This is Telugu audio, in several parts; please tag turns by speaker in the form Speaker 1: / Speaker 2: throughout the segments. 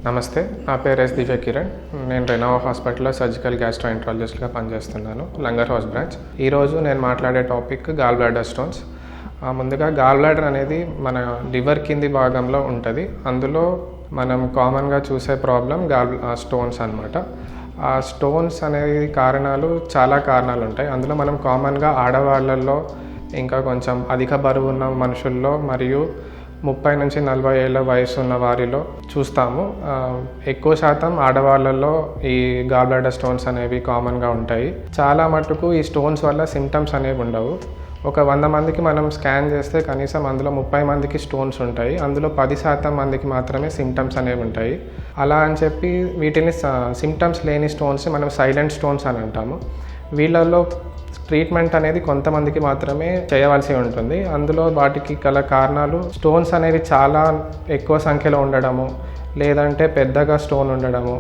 Speaker 1: నమస్తే, నా పేరు ఎస్ దివ్య కిరణ్. నేను రెనోవా హాస్పిటల్లో సర్జికల్ గ్యాస్ట్రోఎంట్రాలజిస్ట్గా పనిచేస్తున్నాను, లంగర్ హౌస్ బ్రాంచ్. ఈరోజు నేను మాట్లాడే టాపిక్ గాల్ బ్లాడర్ స్టోన్స్. ముందుగా గాల్ బ్లాడర్ అనేది మన లివర్ కింది భాగంలో ఉంటుంది. అందులో మనం కామన్గా చూసే ప్రాబ్లం స్టోన్స్ అనమాట. ఆ స్టోన్స్ అనేది చాలా కారణాలు ఉంటాయి. అందులో మనం కామన్గా ఆడవాళ్ళల్లో, ఇంకా కొంచెం అధిక బరువు ఉన్న మనుషుల్లో మరియు 30 నుంచి 40 ఏళ్ళ వయసు ఉన్న వారిలో చూస్తాము. ఎక్కువ శాతం ఆడవాళ్ళల్లో ఈ గాల్ బ్లాడర్ స్టోన్స్ అనేవి కామన్గా ఉంటాయి. చాలా మటుకు ఈ స్టోన్స్ వల్ల సిమ్టమ్స్ అనేవి ఉండవు. ఒక 100 మందికి మనం స్కాన్ చేస్తే కనీసం అందులో 30 మందికి స్టోన్స్ ఉంటాయి. అందులో 10% మందికి మాత్రమే సిమ్టమ్స్ అనేవి ఉంటాయి. అలా అని చెప్పి వీటిని సిమ్టమ్స్ లేని స్టోన్స్ మనం సైలెంట్ స్టోన్స్ అని అంటాము. వీళ్ళల్లో ట్రీట్మెంట్ అనేది కొంతమందికి మాత్రమే చేయవలసి ఉంటుంది. అందులో వాటికి గల కారణాలు స్టోన్స్ అనేవి చాలా ఎక్కువ సంఖ్యలో ఉండడము, లేదంటే పెద్దగా స్టోన్ ఉండడము,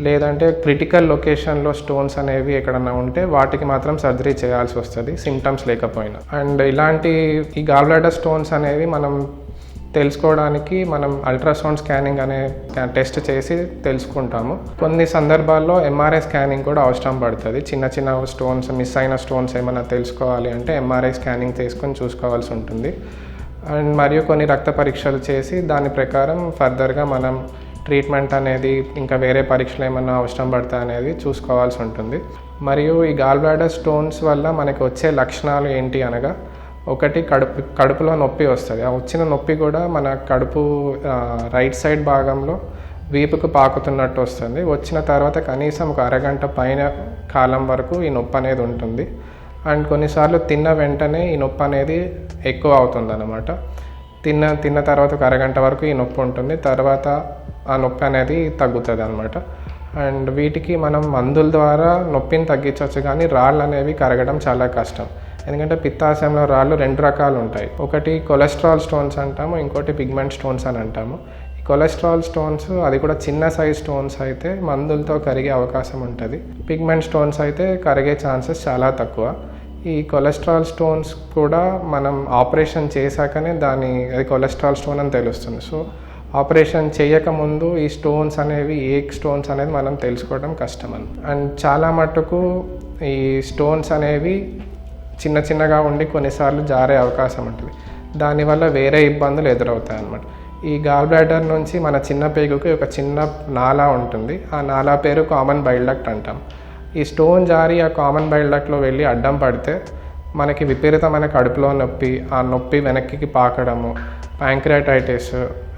Speaker 1: లేదంటే క్రిటికల్ లొకేషన్లో స్టోన్స్ అనేవి ఎక్కడన్నా ఉంటే వాటికి మాత్రం సర్జరీ చేయాల్సి వస్తుంది సిమ్టమ్స్ లేకపోయినా. అండ్ ఈ గాల్ బ్లాడర్ స్టోన్స్ అనేవి మనం తెలుసుకోవడానికి మనం అల్ట్రాసౌండ్ స్కానింగ్ అనే టెస్ట్ చేసి తెలుసుకుంటాము. కొన్ని సందర్భాల్లో ఎంఆర్ఐ స్కానింగ్ కూడా అవసరం పడుతుంది. చిన్న స్టోన్స్, మిస్ అయిన స్టోన్స్ ఏమైనా తెలుసుకోవాలి అంటే ఎంఆర్ఐ స్కానింగ్ తీసుకొని చూసుకోవాల్సి ఉంటుంది. అండ్ మరియు కొన్ని రక్త పరీక్షలు చేసి దాని ప్రకారం ఫర్దర్గా మనం ట్రీట్మెంట్ అనేది, ఇంకా వేరే పరీక్షలు ఏమైనా అవసరం పడతాయి అనేది చూసుకోవాల్సి ఉంటుంది. మరియు ఈ గాల్ బ్లాడర్ స్టోన్స్ వల్ల మనకి వచ్చే లక్షణాలు ఏంటి అనగా, ఒకటి కడుపులో నొప్పి వస్తుంది. ఆ వచ్చిన నొప్పి కూడా మన కడుపు రైట్ సైడ్ భాగంలో వీపుకు పాకుతున్నట్టు వస్తుంది. వచ్చిన తర్వాత కనీసం ఒక అరగంట పైన కాలం వరకు ఈ నొప్పి అనేది ఉంటుంది. అండ్ కొన్నిసార్లు తిన్న వెంటనే ఈ నొప్పి అనేది ఎక్కువ అవుతుంది అన్నమాట. తిన్న తర్వాత ఒక అరగంట వరకు ఈ నొప్పి ఉంటుంది. తర్వాత ఆ నొప్పి అనేది తగ్గుతుంది అన్నమాట. అండ్ వీటికి మనం మందుల ద్వారా నొప్పిని తగ్గించవచ్చు, కానీ రాళ్ళు అనేవి కరగడం చాలా కష్టం. ఎందుకంటే పిత్తాశయంలో రాళ్ళు 2 రకాలు ఉంటాయి. ఒకటి కొలెస్ట్రాల్ స్టోన్స్ అంటాము, ఇంకోటి పిగ్మెంట్ స్టోన్స్ అని అంటాము. ఈ కొలెస్ట్రాల్ స్టోన్స్ అది కూడా చిన్న సైజ్ స్టోన్స్ అయితే మందులతో కరిగే అవకాశం ఉంటుంది. పిగ్మెంట్ స్టోన్స్ అయితే కరిగే ఛాన్సెస్ చాలా తక్కువ. ఈ కొలెస్ట్రాల్ స్టోన్స్ కూడా మనం ఆపరేషన్ చేశాకనే అది కొలెస్ట్రాల్ స్టోన్ అని తెలుస్తుంది. సో ఆపరేషన్ చేయకముందు ఈ స్టోన్స్ అనేవి స్టోన్స్ అనేది మనం తెలుసుకోవడం కష్టం. అండ్ చాలా మటుకు ఈ స్టోన్స్ అనేవి చిన్నగా ఉండి కొన్నిసార్లు జారే అవకాశం ఉంటుంది. దానివల్ల వేరే ఇబ్బందులు ఎదురవుతాయి అన్నమాట. ఈ గాల్ బ్లాడర్ నుంచి మన చిన్న పేగుకి ఒక చిన్న నాళా ఉంటుంది. ఆ నాళా పేరు కామన్ బైల్ డక్ట్ అంటాం. ఈ స్టోన్ జారి ఆ కామన్ బైల్ డక్ట్లో వెళ్ళి అడ్డం పడితే మనకి విపరీతమైన కడుపులో నొప్పి, ఆ నొప్పి వెనక్కి పాకడము, ప్యాంక్రియాటైటిస్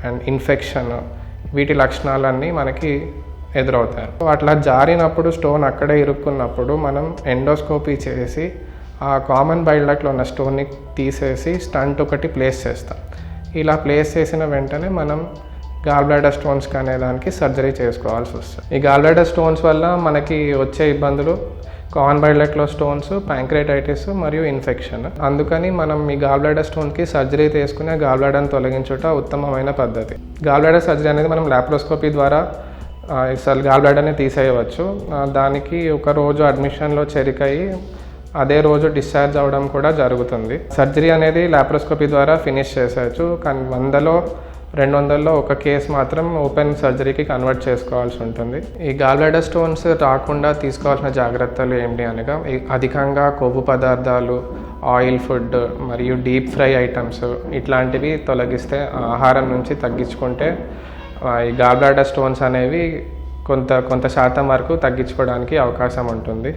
Speaker 1: అండ్ ఇన్ఫెక్షన్, వీటి లక్షణాలన్నీ మనకి ఎదురవుతాయి. అట్లా జారినప్పుడు, స్టోన్ అక్కడే ఇరుక్కున్నప్పుడు మనం ఎండోస్కోపీ చేసి ఆ కామన్ బైల్ డక్ట్లో ఉన్న స్టోన్ని తీసేసి స్టంట్ ఒకటి ప్లేస్ చేస్తాం. ఇలా ప్లేస్ చేసిన వెంటనే మనం గాల్ బ్లాడర్ స్టోన్స్ అనే దానికి సర్జరీ చేసుకోవాల్సి వస్తుంది. ఈ గాల్ బ్లాడర్ స్టోన్స్ వల్ల మనకి వచ్చే ఇబ్బందులు కామన్ బైల్ డక్ట్లో స్టోన్స్, ప్యాంక్రియాటైటిస్ మరియు ఇన్ఫెక్షన్. అందుకని మనం ఈ గాల్ బ్లాడర్ స్టోన్కి సర్జరీ చేసుకుని గాల్ బ్లాడర్ని తొలగించుట ఉత్తమమైన పద్ధతి. గాల్ బ్లాడర్ సర్జరీ అనేది మనం లాప్రోస్కోపీ ద్వారా గాల్ బ్లాడర్ని తీసేయవచ్చు. దానికి ఒక రోజు అడ్మిషన్లో చేరికయి అదే రోజు డిశ్చార్జ్ అవ్వడం కూడా జరుగుతుంది. సర్జరీ అనేది లాప్రోస్కోపీ ద్వారా ఫినిష్ చేసేయచ్చు, కానీ 100లో ఒక కేసు మాత్రం ఓపెన్ సర్జరీకి కన్వర్ట్ చేసుకోవాల్సి ఉంటుంది. ఈ గాల్ బ్లాడర్ స్టోన్స్ రాకుండా తీసుకోవాల్సిన జాగ్రత్తలు ఏంటి అనగా, అధికంగా కొవ్వు పదార్థాలు, ఆయిల్ ఫుడ్ మరియు డీప్ ఫ్రై ఐటమ్స్ ఇట్లాంటివి తొలగిస్తే, ఆహారం నుంచి తగ్గించుకుంటే ఈ గాల్ బ్లాడర్ స్టోన్స్ అనేవి కొంత శాతం వరకు తగ్గించుకోవడానికి అవకాశం ఉంటుంది.